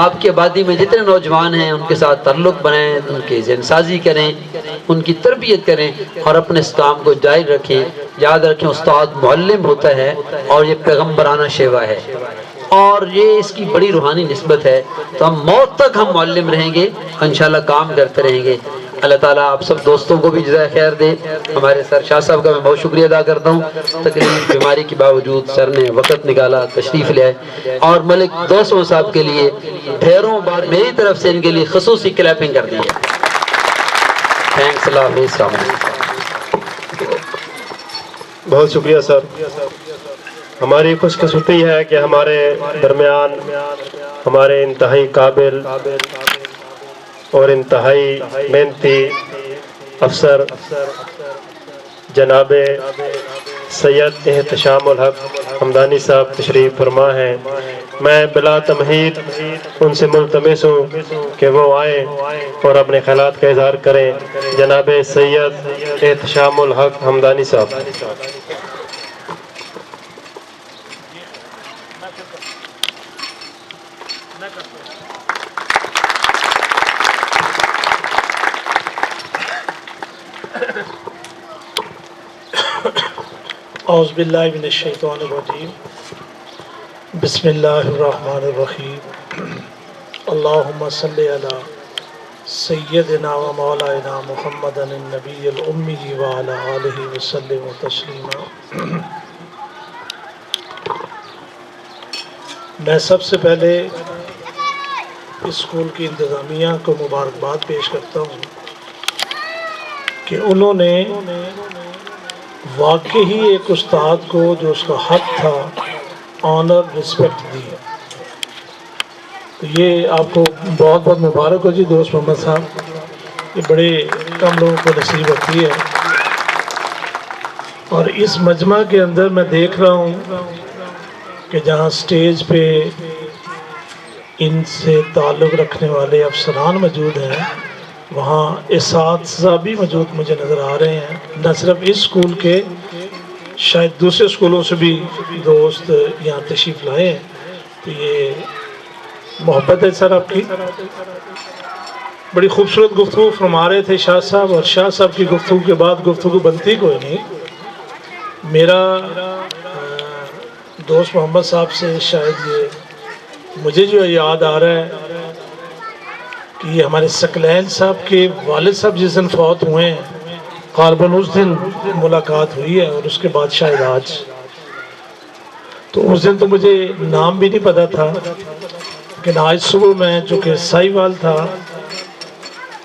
آپ کی آبادی میں جتنے نوجوان ہیں ان کے ساتھ تعلق بنائیں، ان کی ذہن سازی کریں، ان کی تربیت کریں اور اپنے اس کام کو جاری رکھیں. یاد رکھیں استاد معلم ہوتا ہے اور یہ پیغمبرانہ شیوا ہے اور یہ اس کی بڑی روحانی نسبت ہے. تو ہم موت تک ہم معلم رہیں گے، انشاءاللہ کام کرتے رہیں گے. اللہ تعالیٰ آپ سب دوستوں کو بھی جزائے خیر دے. ہمارے سر شاہ صاحب کا میں بہت شکریہ ادا کرتا ہوں، تکلیف بیماری کے باوجود سر نے وقت نکالا، تشریف لے آئے. اور ملک دوستوں صاحب کے لیے ڈھیروں بار میری طرف سے ان کے لیے خصوصی کلیپنگ کر دی ہے. تھینکس. اللہ حافظ. السلام علیکم. بہت شکریہ سر. ہماری خوش قسمتی ہے کہ ہمارے درمیان ہمارے انتہائی قابل اور انتہائی محنتی افسر جناب سید احتشام الحق حمدانی صاحب تشریف فرما ہیں. میں بلا تمہید ان سے ملتمس ہوں کہ وہ آئیں اور اپنے خیالات کا اظہار کریں. جناب سید احتشام الحق حمدانی صاحب. اعوذ باللہ من الشیطان الرجیم. بسم اللہ الرحمن الرحیم. اللہم صلی علی سیدنا و مولانا محمد النبی الامی وعلی آلہ وسلم تسلیما. میں سب سے پہلے اسکول کی انتظامیہ کو مبارکباد پیش کرتا ہوں کہ انہوں نے واقعی ایک استاد کو جو اس کا حق تھا آنر رسپیکٹ دی. تو یہ آپ کو بہت بہت مبارک ہو جی دوست محمد صاحب. یہ بڑے کم لوگوں کو نصیب ہوتی ہے. اور اس مجمع کے اندر میں دیکھ رہا ہوں کہ جہاں سٹیج پہ ان سے تعلق رکھنے والے افسران موجود ہیں، وہاں اساتذہ بھی موجود مجھے نظر آ رہے ہیں. نہ صرف اس اسکول کے، شاید دوسرے اسکولوں سے بھی دوست یہاں تشریف لائے ہیں. تو یہ محبت ہے سر آپ کی. بڑی خوبصورت گفتگو فرما رہے تھے شاہ صاحب، اور شاہ صاحب کی گفتگو کے بعد گفتگو بنتی کوئی نہیں. میرا دوست محمد صاحب سے شاید یہ مجھے جو یاد آ رہا ہے کہ یہ ہمارے ثقلین صاحب کے والد صاحب جس دن فوت ہوئے ہیں، غالباً اس دن ملاقات ہوئی ہے، اور اس کے بعد شاید آج. تو اس دن تو مجھے نام بھی نہیں پتا تھا، لیکن آج صبح میں چونکہ سائی وال تھا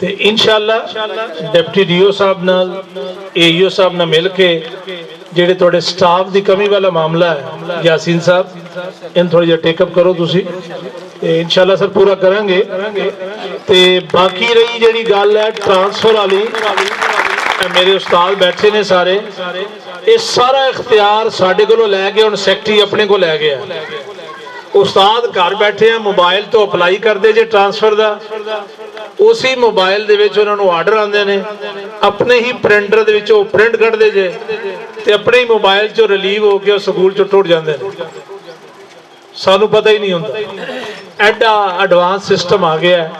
ਤੇ ਇਨਸ਼ਾਅੱਲਾ ਡਿਪਟੀ ਡੀਓ ਸਾਹਿਬ ਨਾਲ ਏਈਓ ਸਾਹਿਬ ਨਾਲ ਮਿਲ ਕੇ ਜਿਹੜੇ ਤੁਹਾਡੇ ਸਟਾਫ ਦੀ ਕਮੀ ਵਾਲਾ ਮਾਮਲਾ ਹੈ ਯਾਸੀਨ ਸਾਹਿਬ ਇਹਨੂੰ ਥੋੜਾ ਜਿਹਾ ਟੇਕਅਪ ਕਰੋ ਤੁਸੀਂ ਤੇ ਇਨਸ਼ਾਅੱਲਾ ਸਰ ਪੂਰਾ ਕਰਾਂਗੇ। ਤੇ ਬਾਕੀ ਰਹੀ ਜਿਹੜੀ ਗੱਲ ਹੈ ਟ੍ਰਾਂਸਫਰ ਵਾਲੀ, ਮੇਰੇ ਉਸਤਾਦ ਬੈਠੇ ਨੇ ਸਾਰੇ, ਇਹ ਸਾਰਾ ਇਖਤਿਆਰ ਸਾਡੇ ਕੋਲੋਂ ਲੈ ਕੇ ਹੁਣ ਸੈਕਟਰੀ ਆਪਣੇ ਕੋਲ ਲੈ ਗਿਆ। ਉਸਤਾਦ ਘਰ ਬੈਠੇ ਆ, ਮੋਬਾਈਲ ਤੋਂ ਅਪਲਾਈ ਕਰਦੇ ਜੇ ਟ੍ਰਾਂਸਫਰ ਦਾ, ਉਸੇ ਮੋਬਾਈਲ ਦੇ ਵਿੱਚ ਉਹਨਾਂ ਨੂੰ ਆਰਡਰ ਆਉਂਦੇ ਨੇ, ਆਪਣੇ ਹੀ ਪ੍ਰਿੰਟਰ ਦੇ ਵਿੱਚ ਉਹ ਪ੍ਰਿੰਟ ਕੱਢਦੇ ਜੇ ਤੇ ਆਪਣੇ ਹੀ ਮੋਬਾਈਲ 'ਚੋਂ ਰਿਲੀਵ ਹੋ ਕੇ ਉਹ ਸਕੂਲ 'ਚੋਂ ਟੁੱਟ ਜਾਂਦੇ ਨੇ, ਸਾਨੂੰ ਪਤਾ ਹੀ ਨਹੀਂ ਹੁੰਦਾ। ਐਡਾ ਐਡਵਾਂਸ ਸਿਸਟਮ ਆ ਗਿਆ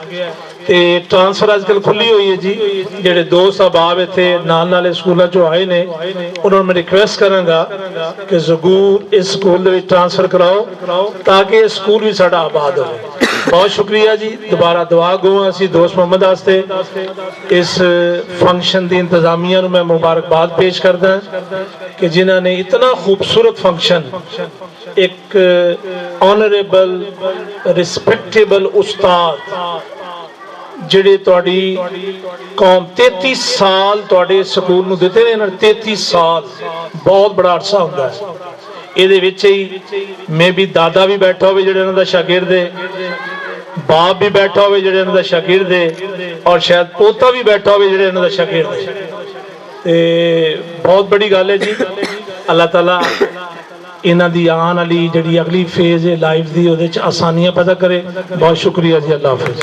ਤੇ ਟ੍ਰਾਂਸਫਰ ਅੱਜ ਕੱਲ੍ਹ ਖੁੱਲੀ ਹੋਈ ਹੈ ਜੀ। ਜਿਹੜੇ ਦੋਸਤ ਅਹਿਬਾਬ ਇੱਥੇ ਨਾਲ ਨਾਲੇ ਸਕੂਲਾਂ 'ਚੋਂ ਆਏ ਨੇ ਉਹਨਾਂ ਨੂੰ ਮੈਂ ਰਿਕੁਐਸਟ ਕਰਾਂਗਾ ਕਿ ਜ਼ਰੂਰ ਇਸ ਸਕੂਲ ਦੇ ਵਿੱਚ ਟ੍ਰਾਂਸਫਰ ਕਰਾਓ ਤਾਂ ਕਿ ਇਹ ਸਕੂਲ ਵੀ ਸਾਡਾ ਆਬਾਦ ਹੋਵੇ। ਬਹੁਤ ਸ਼ੁਕਰੀਆ ਜੀ, ਦੁਬਾਰਾ ਦੁਆ ਗੋ ਅਸੀਂ ਦੋਸਤ ਮੁਹੰਮਦ ਵਾਸਤੇ। ਇਸ ਫੰਕਸ਼ਨ ਦੀ ਇੰਤਜ਼ਾਮੀਆ ਨੂੰ ਮੈਂ ਮੁਬਾਰਕਬਾਦ ਪੇਸ਼ ਕਰਦਾ ਕਿ ਜਿਨ੍ਹਾਂ ਨੇ ਇਤਨਾ ਖੂਬਸੂਰਤ ਫੰਕਸ਼ਨ ਇੱਕ ਆਨਰੇਬਲ ਰਿਸਪੈਕਟੇਬਲ ਉਸਤਾਦ ਜਿਹੜੇ ਤੁਹਾਡੀ ਕੌਮ 33 ਸਾਲ ਤੁਹਾਡੇ ਸਕੂਲ ਨੂੰ ਦਿੱਤੇ ਨੇ, ਇਹਨਾਂ 33 ਸਾਲ ਬਹੁਤ ਬੜਾ ਅਰਸਾ ਹੁੰਦਾ ਹੈ। ਇਹਦੇ ਵਿੱਚ ਹੀ ਮੈਂ ਵੀ ਦਾਦਾ ਵੀ ਬੈਠਾ ਹੋਵੇ ਜਿਹੜੇ ਇਹਨਾਂ ਦਾ ਸ਼ਾਗਿਰਦ ਹੈ, ਬਾਪ ਵੀ ਬੈਠਾ ਹੋਵੇ ਜਿਹੜੇ ਇਹਨਾਂ ਦਾ ਸ਼ਾਗਿਰਦ ਹੈ, ਔਰ ਸ਼ਾਇਦ ਪੋਤਾ ਵੀ ਬੈਠਾ ਹੋਵੇ ਜਿਹੜੇ ਇਹਨਾਂ ਦਾ ਸ਼ਾਗਿਰਦ ਹੈ। ਤੇ ਬਹੁਤ ਬੜੀ ਗੱਲ ਹੈ ਜੀ। ਅੱਲਾਹ ਤਾਲਾ ਇਹਨਾਂ ਦੀ ਆਉਣ ਵਾਲੀ ਜਿਹੜੀ ਅਗਲੀ ਫੇਜ਼ ਹੈ ਲਾਈਫ ਦੀ ਉਹਦੇ 'ਚ ਆਸਾਨੀਆਂ ਪੈਦਾ ਕਰੇ। ਬਹੁਤ ਸ਼ੁਕਰੀਆ ਜੀ, ਅੱਲਾਹ ਹਾਫਿਜ਼।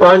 5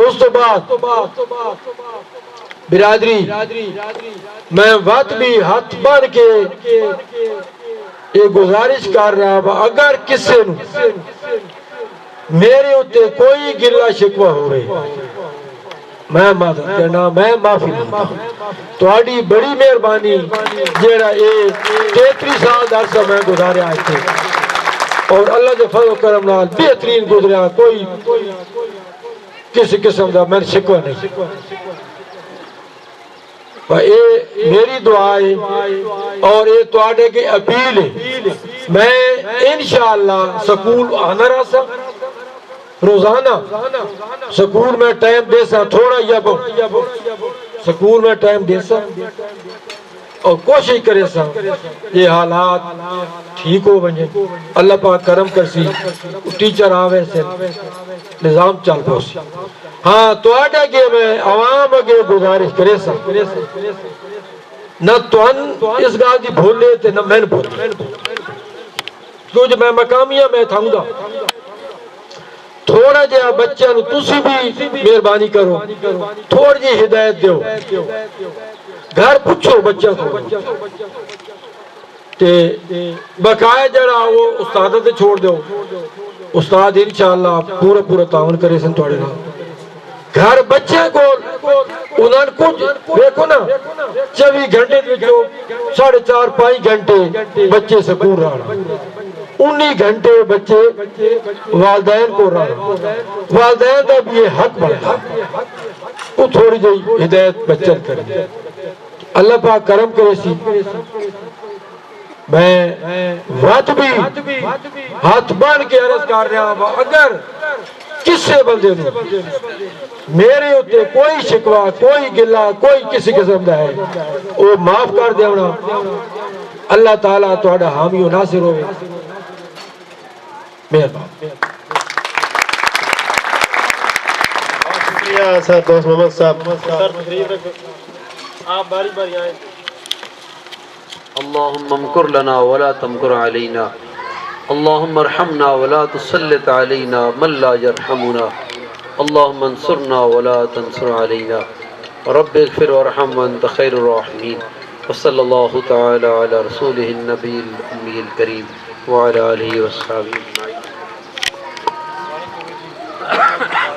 اس تو بعد برادری میں وقت بھی ہاتھ بن کے یہ گزارش کر رہا ہوں، اگر کسی نو میرے ہوتے کوئی گلا شکوہ ہوئے میں معذرت کرنا، میں معافی مانگتا ہوں۔ تہاڈی بڑی مہربانی جیڑا یہ 33 سال عرصہ میں گزاریا تھے اور اللہ کے فضل و کرم نال بہترین گزریا، کوئی کسی قسم کا میں شکوہ نہیں۔ یہ میری دعا ہے اور یہ تواڈے کی اپیل ہے، میں انشاءاللہ سکول آنا رہا سا، روزانہ سکول میں ٹائم دے سا، تھوڑا یا بہت سکول میں ٹائم دے سا اور کوشش کرے سا یہ حالات ٹھیک ہو بنے، اللہ پاک کرم کرسی ٹیچر آوے سے نظام چل پوسی۔ ہاں تو آٹا کے میں عوام اگے گزارش کرے سا نہ تو اس گال دی بھولے تھے نہ میں بھولے، کیونکہ میں مقامیہ میں تھاؤں گا تھوڑا جہا بچہ نو تسی بھی مہربانی کرو، تھوڑی جی ہدایت دیو، گھر پوچھو بچہ کو تے بقایا جڑا وہ استاد تے چھوڑ دیو، استاد انشاءاللہ پورا پورا تعاون کرے سن تھوڑے نال۔ گھر بچے کو انہاں کچھ دیکھو نا 24 گھنٹے وچوں 4.5 گھنٹے بچے سکول رہنا، 19 گھنٹے بچے والدین کو رہنا، والدین کا بھی یہ حق بنتا وہ تھوڑی جی ہدایت بچن کرے، اللہ پاک کرم کرے سی۔ میں وقت بھی ہاتھ بان کے عرض کر رہا ہوں، اگر کسے بندے نے میرے ہوتے کوئی شکوہ کوئی گلہ کوئی کسی قسم دا ہے وہ معاف کر دیونا، اللہ تعالیٰ تہاڈا حامی و ناصر ہوئے، مہربان۔ شکریہ سر دوست محمد صاحب، سر تشریف رکھو، آپ باری باری آئیں۔ اللهم امكر لنا ولا تمكر علينا، اللهم ارحمنا ولا تسلط علينا من لا يرحمنا، اللهم انصرنا ولا تنصر علينا، رب اغفر وارحم وانت خير الراحمين، وصلى الله تعالى على رسوله النبي الأمي الكريم وعلى آله وصحبه